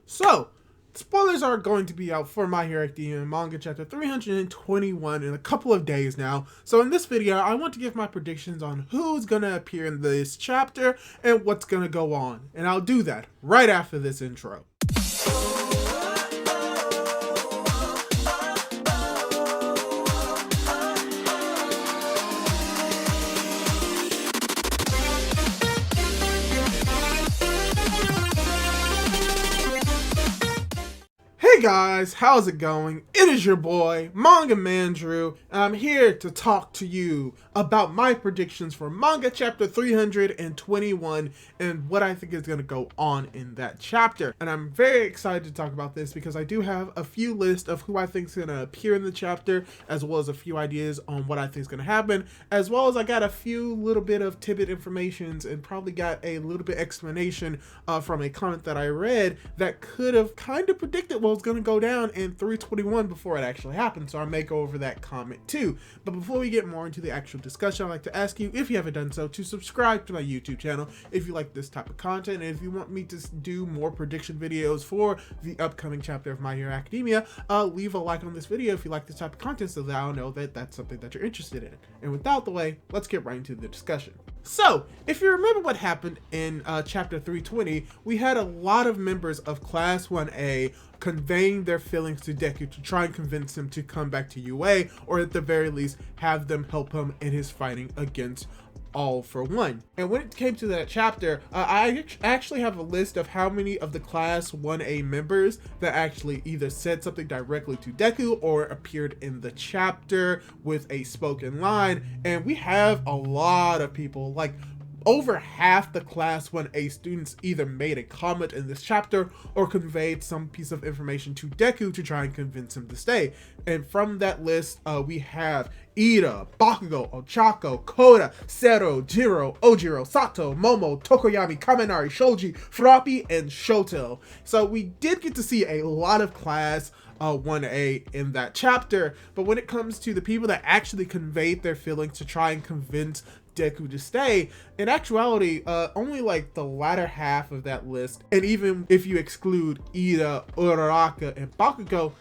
So, spoilers are going to be out for My Hero Academia manga chapter 321 in a couple of days now. So in this video, I want to give my predictions on who's going to appear in this chapter and what's going to go on. And I'll do that right after this intro. Hey guys, how's it going? It is your boy, Manga Man Drew, and I'm here to talk to you about my predictions for manga chapter 321 and what I think is going to go on in that chapter. And I'm very excited to talk about this because I do have a few lists of who I think is going to appear in the chapter, as well as a few ideas on what I think is going to happen, as well as I got a few little bit of tidbit informations and probably got a little bit explanation from a comment that I read that could have kind of predicted what was going to go down in 321 before it actually happened, so I may go over that comment too. But before we get more into the actual discussion, I'd like to ask you, if you haven't done so, to subscribe to my YouTube channel if you like this type of content, and if you want me to do more prediction videos for the upcoming chapter of My Hero Academia, leave a like on this video if you like this type of content so that I'll know that that's something that you're interested in. And without the way, let's get right into the discussion. So, if you remember what happened in chapter 320, we had a lot of members of Class 1A conveying their feelings to Deku to try and convince him to come back to UA, or at the very least, have them help him in his fighting against All for One. And when it came to that chapter, I actually have a list of how many of the Class 1A members that actually either said something directly to Deku or appeared in the chapter with a spoken line, and we have a lot of people, like over half the Class 1A students either made a comment in this chapter or conveyed some piece of information to Deku to try and convince him to stay. And from that list, we have Iida, Bakugo, Ochako, Koda, Sero, Jiro, Ojiro, Sato, Momo, Tokoyami, Kamenari, Shoji, Furapi, and Shoto. So we did get to see a lot of Class 1A in that chapter, but when it comes to the people that actually conveyed their feelings to try and convince Deku to stay, in actuality, only like the latter half of that list, and even if you exclude Iida, Uraraka, and Bakugo,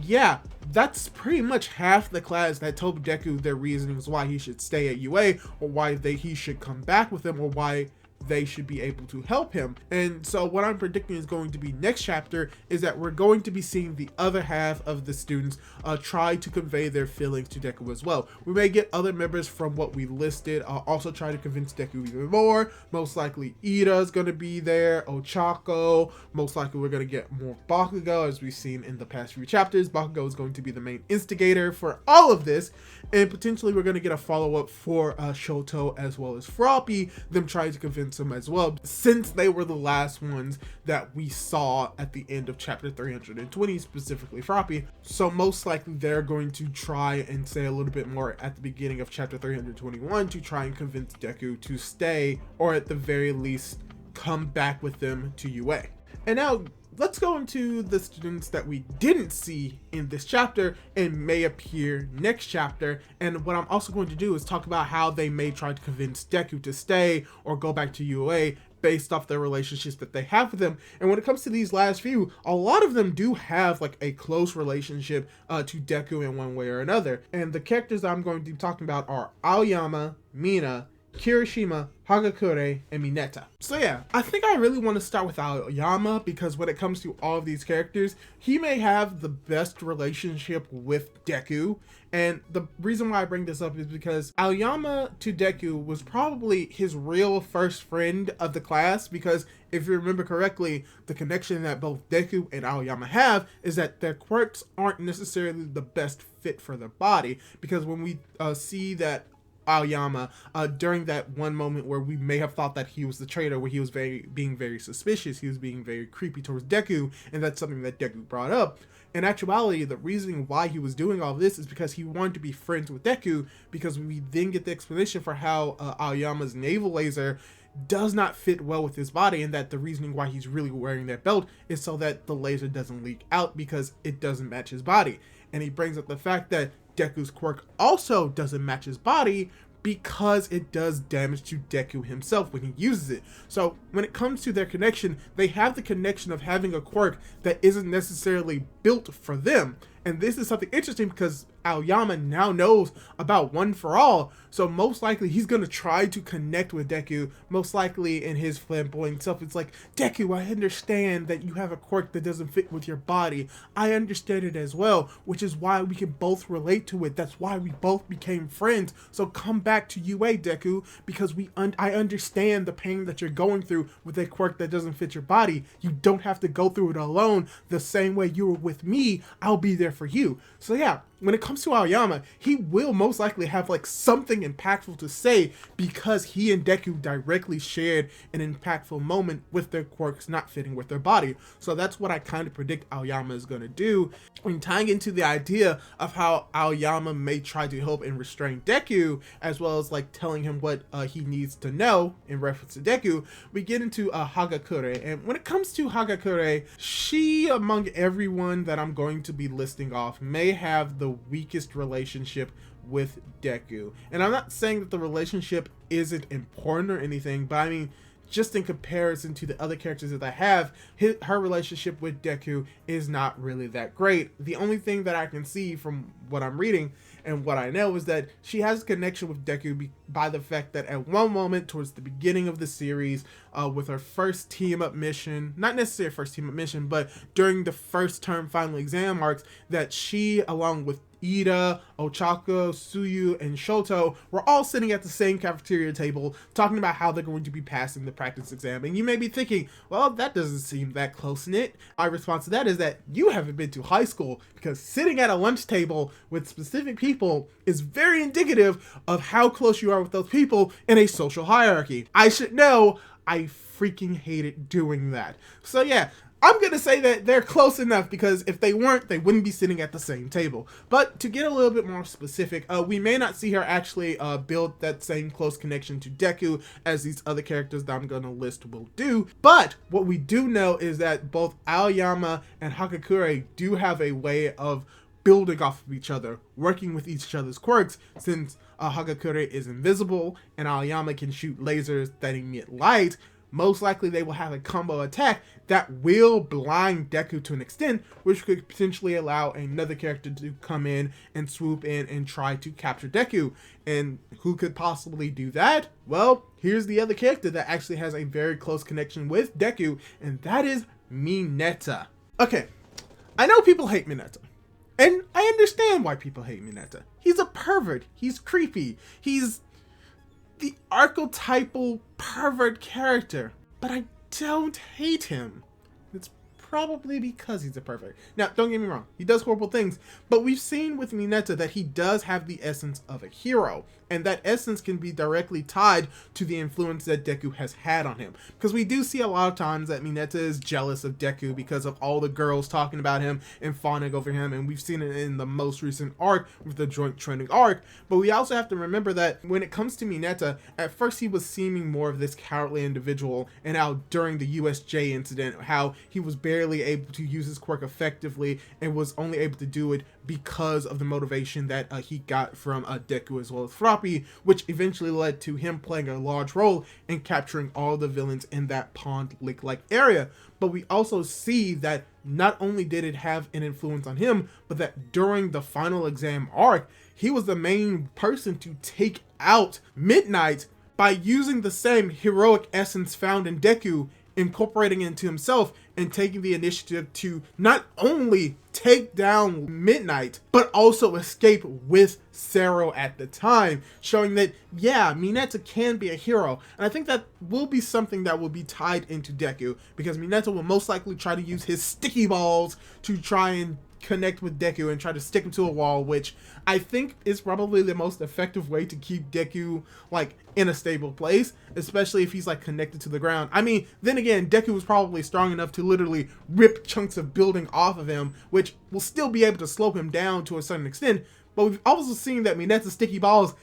yeah, that's pretty much half the class that told Deku their reasons why he should stay at UA, or why he should come back with them, or why they should be able to help him. And so what I'm predicting is going to be next chapter is that we're going to be seeing the other half of the students try to convey their feelings to Deku as well. We may get other members from what we listed also try to convince Deku even more. Most likely Iida is going to be there, Ochako, most likely we're going to get more Bakugo, as we've seen in the past few chapters. Bakugo is going to be the main instigator for all of this, and potentially we're going to get a follow-up for Shoto as well as Furapi, them trying to convince him as well, since they were the last ones that we saw at the end of chapter 320, specifically Furapi. So most likely they're going to try and say a little bit more at the beginning of chapter 321 to try and convince Deku to stay, or at the very least come back with them to UA. And now let's go into the students that we didn't see in this chapter and may appear next chapter. And what I'm also going to do is talk about how they may try to convince Deku to stay or go back to UA based off their relationships that they have with them. And when it comes to these last few, a lot of them do have like a close relationship to Deku in one way or another. And the characters that I'm going to be talking about are Aoyama, Mina, Kirishima, Hagakure, and Mineta. So yeah, I think I really want to start with Aoyama because when it comes to all of these characters, he may have the best relationship with Deku. And the reason why I bring this up is because Aoyama to Deku was probably his real first friend of the class, because if you remember correctly, the connection that both Deku and Aoyama have is that their quirks aren't necessarily the best fit for their body, because when we see that Aoyama during that one moment where we may have thought that he was the traitor, where he was being very suspicious, he was being very creepy towards Deku, and that's something that Deku brought up. In actuality, the reasoning why he was doing all this is because he wanted to be friends with Deku, because we then get the explanation for how Aoyama's navel laser does not fit well with his body, and that the reasoning why he's really wearing that belt is so that the laser doesn't leak out because it doesn't match his body. And he brings up the fact that Deku's quirk also doesn't match his body, because it does damage to Deku himself when he uses it. So when it comes to their connection, they have the connection of having a quirk that isn't necessarily built for them. And this is something interesting because Aoyama now knows about One for All, so most likely he's going to try to connect with Deku, most likely in his flamboyant self. It's like, Deku, I understand that you have a quirk that doesn't fit with your body. I understand it as well, which is why we can both relate to it. That's why we both became friends. So come back to UA, Deku, because I understand the pain that you're going through with a quirk that doesn't fit your body. You don't have to go through it alone. The same way you were with me, I'll be there for you. So yeah, when it comes to Aoyama, he will most likely have like something impactful to say because he and Deku directly shared an impactful moment with their quirks not fitting with their body. So that's what I kind of predict Aoyama is going to do. When tying into the idea of how Aoyama may try to help and restrain Deku, as well as like telling him what he needs to know in reference to Deku, we get into Hagakure. And when it comes to Hagakure, she, among everyone that I'm going to be listing off, may have the weakest relationship with Deku. And I'm not saying that the relationship isn't important or anything, but I mean, just in comparison to the other characters that I have, her relationship with Deku is not really that great. The only thing that I can see from what I'm reading and what I know is that she has a connection with Deku by the fact that at one moment towards the beginning of the series, with her first team-up mission, not necessarily first team-up mission, but during the first term final exam arcs, that she, along with Iida, Ochako, Suyu, and Shoto were all sitting at the same cafeteria table talking about how they're going to be passing the practice exam. And you may be thinking, well, that doesn't seem that close-knit. My response to that is that you haven't been to high school, because sitting at a lunch table with specific people is very indicative of how close you are with those people in a social hierarchy. I should know. I freaking hated doing that. So yeah, I'm going to say that they're close enough, because if they weren't, they wouldn't be sitting at the same table. But to get a little bit more specific, we may not see her actually build that same close connection to Deku as these other characters that I'm going to list will do. But what we do know is that both Aoyama and Hagakure do have a way of building off of each other, working with each other's quirks, since Hagakure is invisible and Aoyama can shoot lasers that emit light. Most likely they will have a combo attack that will blind Deku to an extent, which could potentially allow another character to come in and swoop in and try to capture Deku. And who could possibly do that? Well, here's the other character that actually has a very close connection with Deku, and that is Mineta. Okay, I know people hate Mineta. And I understand why people hate Mineta. He's a pervert. He's creepy. He's the archetypal pervert character. But I don't hate him. It's probably because he's a pervert. Now, don't get me wrong. He does horrible things. But we've seen with Mineta that he does have the essence of a hero. And that essence can be directly tied to the influence that Deku has had on him. Because we do see a lot of times that Mineta is jealous of Deku because of all the girls talking about him and fawning over him. And we've seen it in the most recent arc with the joint training arc. But we also have to remember that when it comes to Mineta, at first he was seeming more of this cowardly individual. And how during the USJ incident, how he was barely able to use his quirk effectively and was only able to do it because of the motivation that he got from Deku as well as Froppy, which eventually led to him playing a large role in capturing all the villains in that pond lake-like area. But we also see that not only did it have an influence on him, but that during the final exam arc, he was the main person to take out Midnight by using the same heroic essence found in Deku, incorporating it into himself and taking the initiative to not only take down Midnight, but also escape with Zero at the time, showing that, yeah, Mineta can be a hero. And I think that will be something that will be tied into Deku, because Mineta will most likely try to use his sticky balls to try and connect with Deku and try to stick him to a wall, which I think is probably the most effective way to keep Deku like in a stable place, especially if he's like connected to the ground. I mean, then again, Deku was probably strong enough to literally rip chunks of building off of him, which will still be able to slow him down to a certain extent. But we've also seen that Mineta's sticky balls,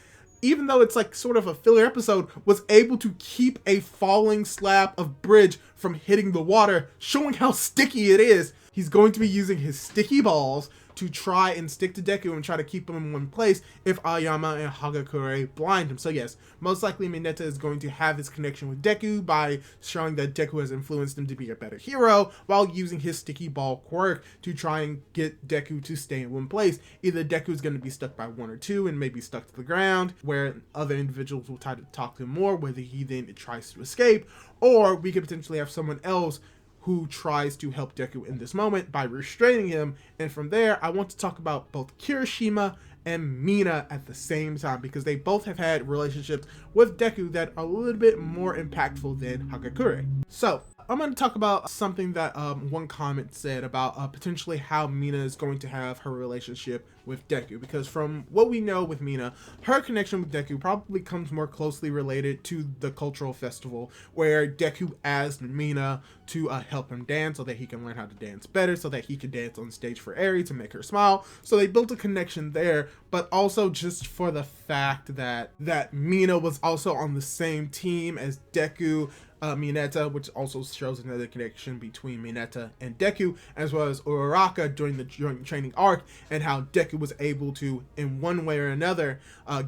even though it's like sort of a filler episode, was able to keep a falling slab of bridge from hitting the water, showing how sticky it is. He's going to be using his sticky balls to try and stick to Deku and try to keep him in one place if Aoyama and Hagakure blind him. So yes, most likely Mineta is going to have his connection with Deku by showing that Deku has influenced him to be a better hero while using his sticky ball quirk to try and get Deku to stay in one place. Either Deku's going to be stuck by one or two and maybe stuck to the ground, where other individuals will try to talk to him more, whether he then tries to escape, or we could potentially have someone else who tries to help Deku in this moment by restraining him. And from there, I want to talk about both Kirishima and Mina at the same time, because they both have had relationships with Deku that are a little bit more impactful than Hagakure. So I'm going to talk about something that one comment said about potentially how Mina is going to have her relationship with Deku, because from what we know with Mina, her connection with Deku probably comes more closely related to the cultural festival, where Deku asked Mina to help him dance so that he can learn how to dance better, so that he could dance on stage for Eri to make her smile. So they built a connection there, but also just for the fact that Mina was also on the same team as Deku, Mineta, which also shows another connection between Mineta and Deku, as well as Uraraka during the joint training arc, and how Deku was able to, in one way or another,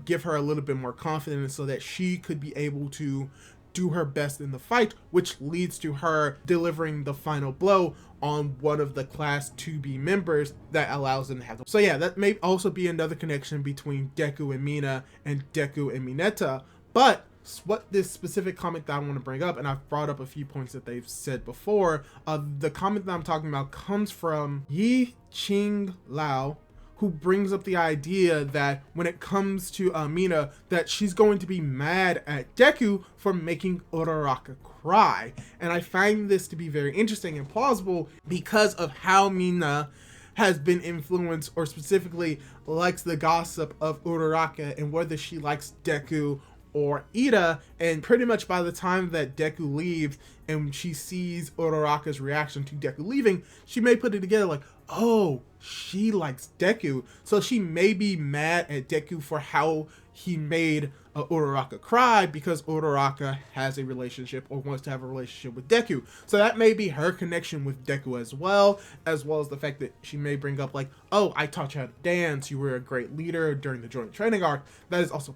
give her a little bit more confidence so that she could be able to do her best in the fight, which leads to her delivering the final blow on one of the Class 2B members that allows them to have them. So yeah, that may also be another connection between Deku and Mina and Deku and Mineta. But what this specific comment that I want to bring up, and I've brought up a few points that they've said before, the comment that I'm talking about comes from Yi Ching Lao, who brings up the idea that when it comes to Mina, that she's going to be mad at Deku for making Uraraka cry. And I find this to be very interesting and plausible because of how Mina has been influenced, or specifically likes the gossip of Uraraka, and whether she likes Deku or Iida. And pretty much by the time that Deku leaves and she sees Uraraka's reaction to Deku leaving, she may put it together like, oh, she likes Deku, so she may be mad at Deku for how he made Uraraka cry, because Uraraka has a relationship or wants to have a relationship with Deku. So that may be her connection with Deku as well as the fact that she may bring up like, oh, I taught you how to dance, you were a great leader during the joint training arc. That is also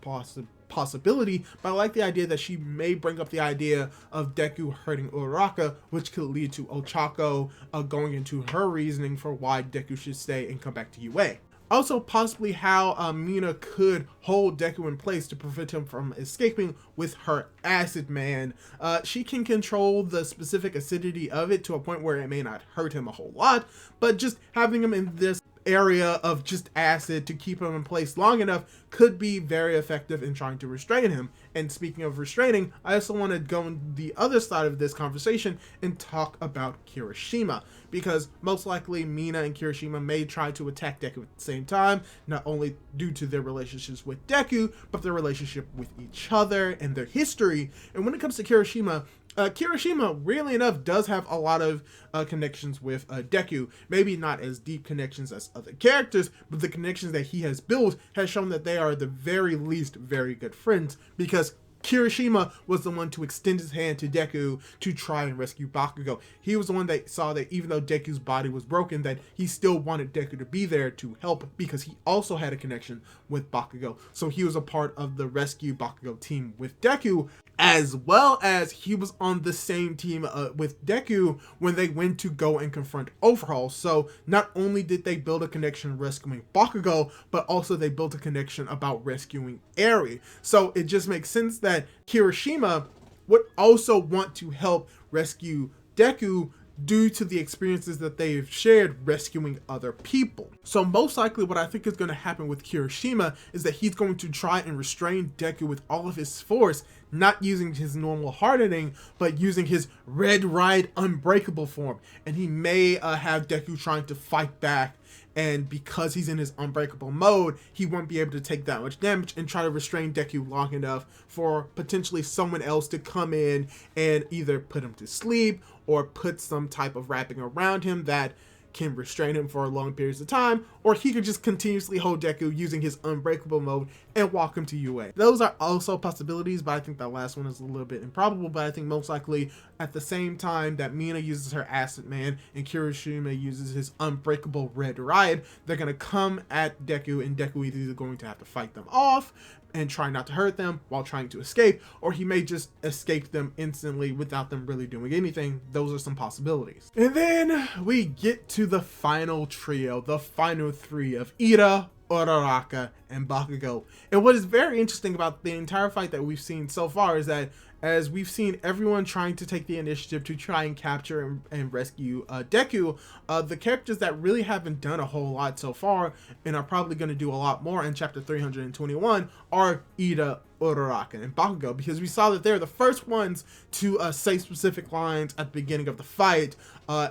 possibility, but I like the idea that she may bring up the idea of Deku hurting Uraraka, which could lead to Ochako going into her reasoning for why Deku should stay and come back to UA. Also, possibly how Mina could hold Deku in place to prevent him from escaping with her acid man. She can control the specific acidity of it to a point where it may not hurt him a whole lot, but just having him in this area of just acid to keep him in place long enough could be very effective in trying to restrain him. And speaking of restraining, I also want to go on the other side of this conversation and talk about Kirishima, because most likely Mina and Kirishima may try to attack Deku at the same time, not only due to their relationships with Deku, but their relationship with each other and their history. And when it comes to Kirishima, Kirishima, really enough, does have a lot of connections with Deku. Maybe not as deep connections as other characters, but the connections that he has built has shown that they are at the very least very good friends, because Kirishima was the one to extend his hand to Deku to try and rescue Bakugo. He was the one that saw that even though Deku's body was broken, that he still wanted Deku to be there to help, because he also had a connection with Bakugo. So he was a part of the rescue Bakugo team with Deku, as well as he was on the same team with Deku when they went to go and confront Overhaul. So not only did they build a connection rescuing Bakugo, but also they built a connection about rescuing Eri. So it just makes sense that Kirishima would also want to help rescue Deku due to the experiences that they've shared rescuing other people. So most likely what I think is going to happen with Kirishima is that he's going to try and restrain Deku with all of his force, not using his normal hardening, but using his Red Ride Unbreakable form. And he may have Deku trying to fight back, and because he's in his unbreakable mode, he won't be able to take that much damage, and try to restrain Deku long enough for potentially someone else to come in and either put him to sleep or put some type of wrapping around him that can restrain him for long periods of time, or he could just continuously hold Deku using his unbreakable mode and walk him to UA. Those are also possibilities, but I think that last one is a little bit improbable. But I think most likely at the same time that Mina uses her Acid Man and Kirishima uses his unbreakable Red Riot, they're going to come at Deku, and Deku is either going to have to fight them off and try not to hurt them while trying to escape, or he may just escape them instantly without them really doing anything. Those are some possibilities. And then we get to the final trio, the final three of Iida, Uraraka, and Bakugo. And what is very interesting about the entire fight that we've seen so far is that as we've seen everyone trying to take the initiative to try and capture and rescue Deku, the characters that really haven't done a whole lot so far and are probably going to do a lot more in chapter 321 are Iida, Uraraka, and Bakugo, because we saw that they're the first ones to say specific lines at the beginning of the fight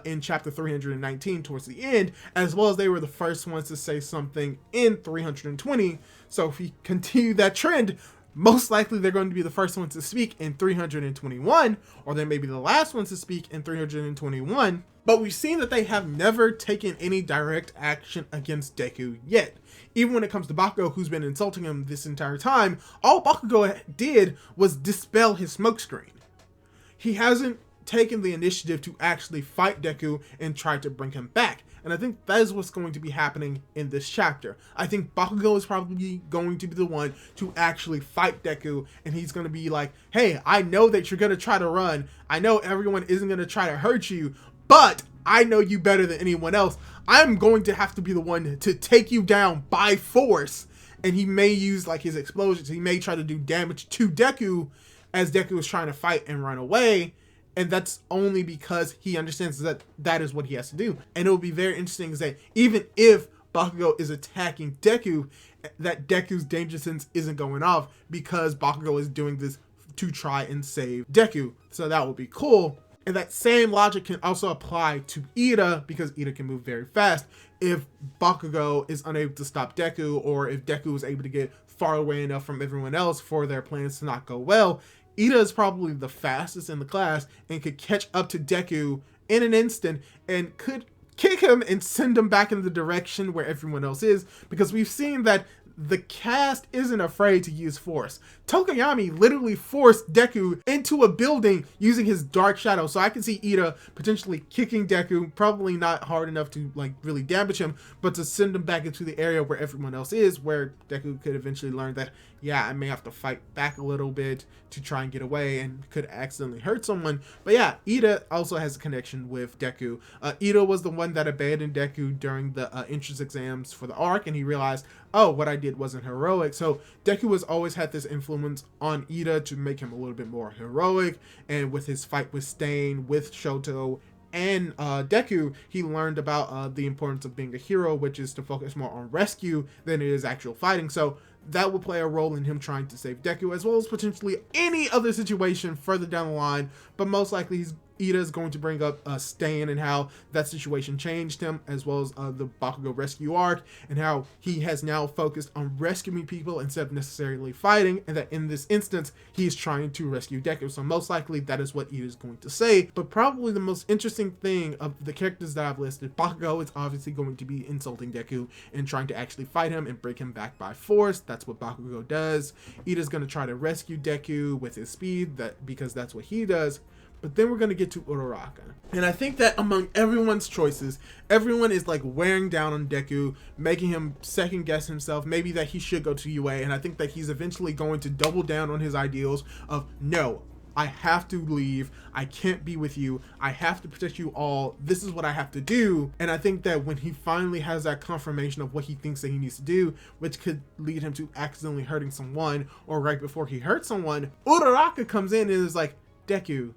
in chapter 319 towards the end, as well as they were the first ones to say something in 320. So if we continue that trend, most likely they're going to be the first ones to speak in 321, or they may be the last ones to speak in 321. But we've seen that they have never taken any direct action against Deku yet. Even when it comes to Bakugo, who's been insulting him this entire time, all Bakugo did was dispel his smokescreen. He hasn't taken the initiative to actually fight Deku and try to bring him back. And I think that is what's going to be happening in this chapter. I think Bakugo is probably going to be the one to actually fight Deku, and he's going to be like, hey, I know that you're going to try to run. I know everyone isn't going to try to hurt you, but I know you better than anyone else. I'm going to have to be the one to take you down by force. And he may use like his explosions. He may try to do damage to Deku as Deku is trying to fight and run away. And that's only because he understands that that is what he has to do. And it will be very interesting to say, even if Bakugo is attacking Deku, that Deku's danger sense isn't going off because Bakugo is doing this to try and save Deku. So that would be cool. And that same logic can also apply to Iida, because Iida can move very fast. If Bakugo is unable to stop Deku, or if Deku is able to get far away enough from everyone else for their plans to not go well, Iida is probably the fastest in the class and could catch up to Deku in an instant and could kick him and send him back in the direction where everyone else is, because we've seen that the cast isn't afraid to use force. Tokoyami literally forced Deku into a building using his dark shadow. So I can see Iida potentially kicking Deku, probably not hard enough to like really damage him, but to send him back into the area where everyone else is, where Deku could eventually learn that, yeah, I may have to fight back a little bit to try and get away and could accidentally hurt someone. But yeah, Iida also has a connection with Deku. Iida was the one that abandoned Deku during the entrance exams for the arc, and he realized, oh, what I did wasn't heroic. So Deku has always had this influence on Iida to make him a little bit more heroic, and with his fight with Stain, with Shoto, and Deku, he learned about the importance of being a hero, which is to focus more on rescue than it is actual fighting. So that will play a role in him trying to save Deku, as well as potentially any other situation further down the line. But most likely Iida is going to bring up Stain and how that situation changed him, as well as the Bakugo rescue arc, and how he has now focused on rescuing people instead of necessarily fighting, and that in this instance he's trying to rescue Deku. So most likely that is what Iida is going to say. But probably the most interesting thing of the characters that I've listed, Bakugo is obviously going to be insulting Deku and trying to actually fight him and bring him back by force. That's what Bakugo does. Iida's going to try to rescue Deku with his speed, because that's what he does. But then we're going to get to Uraraka. And I think that among everyone's choices, everyone is like wearing down on Deku, making him second guess himself, maybe that he should go to UA. And I think that he's eventually going to double down on his ideals of, no, I have to leave. I can't be with you. I have to protect you all. This is what I have to do. And I think that when he finally has that confirmation of what he thinks that he needs to do, which could lead him to accidentally hurting someone, or right before he hurts someone, Uraraka comes in and is like, Deku,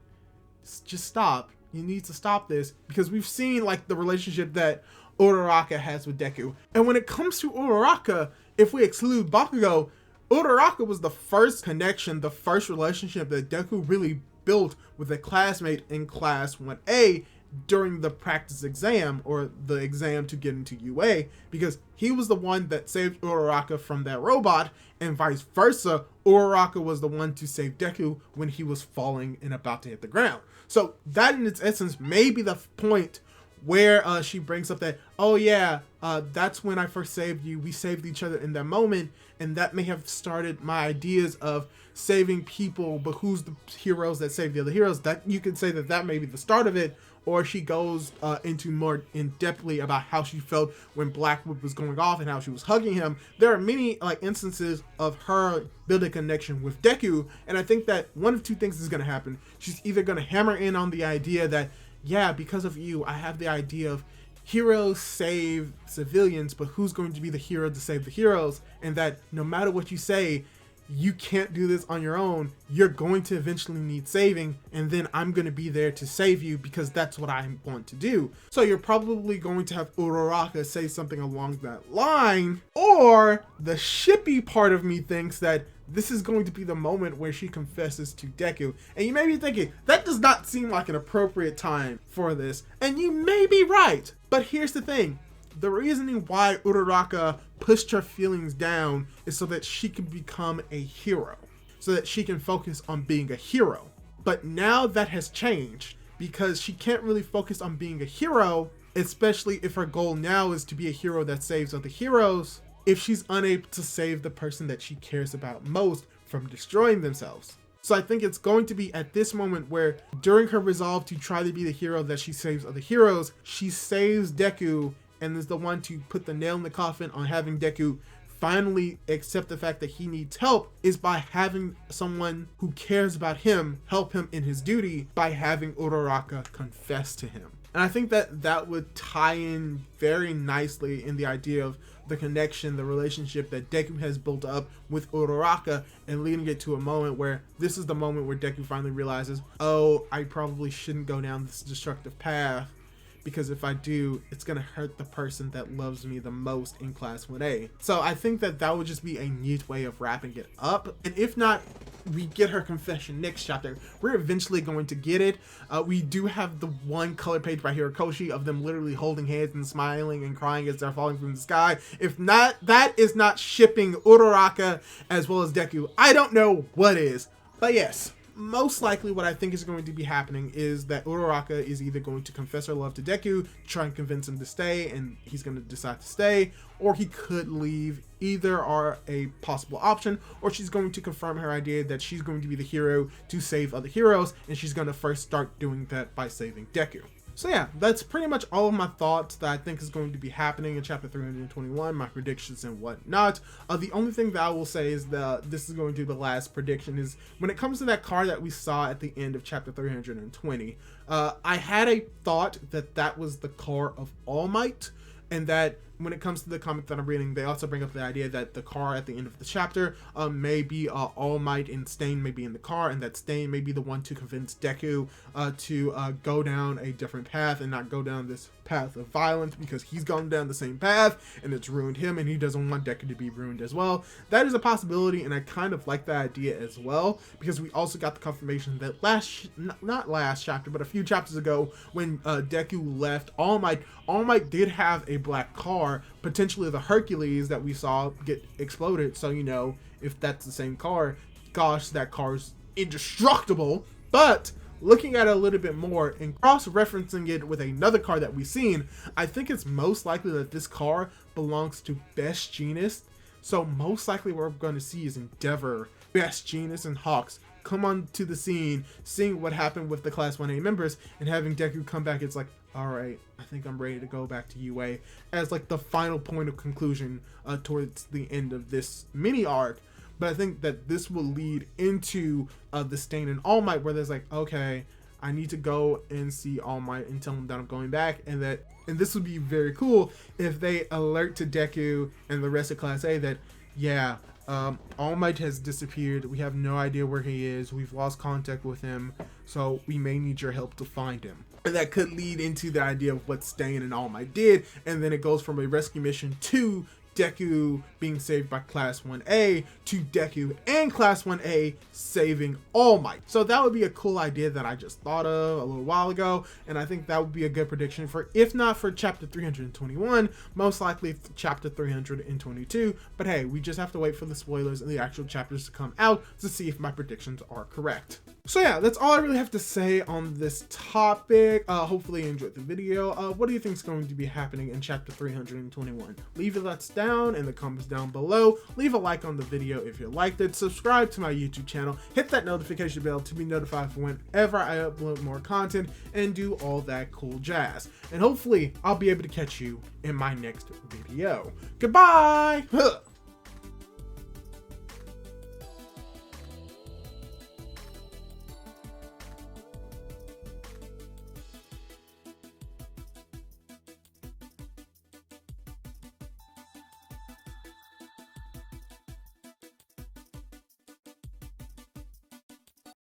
just stop. You need to stop this, because we've seen like the relationship that Uraraka has with Deku. And when it comes to Uraraka, if we exclude Bakugo, Uraraka was the first connection, the first relationship that Deku really built with a classmate in class 1A during the practice exam, or the exam to get into UA, because he was the one that saved Uraraka from that robot, and vice versa, Uraraka was the one to save Deku when he was falling and about to hit the ground. So that in its essence may be the point where she brings up that, oh yeah, that's when I first saved you. We saved each other in that moment, and that may have started my ideas of saving people, but who's the heroes that save the other heroes? That you could say that may be the start of it. Or she goes into more in-depthly about how she felt when Blackwood was going off and how she was hugging him. There are many instances of her building a connection with Deku, and I think that one of two things is going to happen. She's either going to hammer in on the idea that, yeah, because of you, I have the idea of heroes save civilians, but who's going to be the hero to save the heroes? And that no matter what you say, you can't do this on your own. You're going to eventually need saving, and then I'm going to be there to save you because that's what I want to do. So you're probably going to have Uraraka say something along that line, or the shippy part of me thinks that this is going to be the moment where she confesses to Deku. And you may be thinking, that does not seem like an appropriate time for this. And you may be right, but here's the thing. The reasoning why Uraraka pushed her feelings down is so that she can become a hero, so that she can focus on being a hero. But now that has changed because she can't really focus on being a hero, especially if her goal now is to be a hero that saves other heroes, if she's unable to save the person that she cares about most from destroying themselves. So I think it's going to be at this moment where during her resolve to try to be the hero that she saves other heroes, she saves Deku and is the one to put the nail in the coffin on having Deku finally accept the fact that he needs help, is by having someone who cares about him help him in his duty by having Uraraka confess to him. And I think that that would tie in very nicely in the idea of the connection, the relationship that Deku has built up with Uraraka, and leading it to a moment where this is the moment where Deku finally realizes, oh, I probably shouldn't go down this destructive path, because if I do, it's going to hurt the person that loves me the most in Class 1A. So I think that that would just be a neat way of wrapping it up. And if not, we get her confession next chapter. We're eventually going to get it. We do have the one color page by Hirokoshi of them literally holding hands and smiling and crying as they're falling from the sky. If not, that is not shipping Uraraka as well as Deku. I don't know what is. But yes, most likely what I think is going to be happening is that Uraraka is either going to confess her love to Deku, try and convince him to stay, and he's going to decide to stay, or he could leave. Either are a possible option, or she's going to confirm her idea that she's going to be the hero to save other heroes, and she's going to first start doing that by saving Deku. So yeah, that's pretty much all of my thoughts that I think is going to be happening in chapter 321, my predictions and whatnot. The only thing that I will say is that this is going to be the last prediction, is when it comes to that car that we saw at the end of chapter 320, I had a thought that that was the car of All Might, and that when it comes to the comic that I'm reading, they also bring up the idea that the car at the end of the chapter may be All Might, and Stain may be in the car, and that Stain may be the one to convince Deku to go down a different path and not go down this path of violence, because he's gone down the same path and it's ruined him, and he doesn't want Deku to be ruined as well. That is a possibility, and I kind of like that idea as well, because we also got the confirmation that not last chapter, but a few chapters ago, when Deku left All Might did have a black car, potentially the Hercules that we saw get exploded. So, you know, if that's the same car, gosh, that car's indestructible. But looking at it a little bit more and cross-referencing it with another car that we've seen, I think it's most likely that this car belongs to Best Jeanist. So most likely what we're going to see is Endeavor, Best Jeanist, and Hawks come onto the scene, seeing what happened with the Class 1A members, and having Deku come back. It's like, alright, I think I'm ready to go back to UA, as like the final point of conclusion towards the end of this mini arc. But I think that this will lead into the Stain and All Might, where there's like, okay, I need to go and see All Might and tell him that I'm going back, and this would be very cool if they alert to Deku and the rest of Class A that, yeah, All Might has disappeared. We have no idea where he is. We've lost contact with him, so we may need your help to find him. And that could lead into the idea of what Stain and All Might did, and then it goes from a rescue mission to Deku being saved by Class 1A to Deku and Class 1A saving All Might. So that would be a cool idea that I just thought of a little while ago, and I think that would be a good prediction for, if not for chapter 321, most likely chapter 322. But hey, we just have to wait for the spoilers and the actual chapters to come out to see if my predictions are correct. So yeah, that's all I really have to say on this topic. Hopefully you enjoyed the video. What do you think is going to be happening in chapter 321? Leave your thoughts down in the comments down below. Leave a like on the video if you liked it. Subscribe to my YouTube channel. Hit that notification bell to be notified for whenever I upload more content and do all that cool jazz. And hopefully I'll be able to catch you in my next video. Goodbye!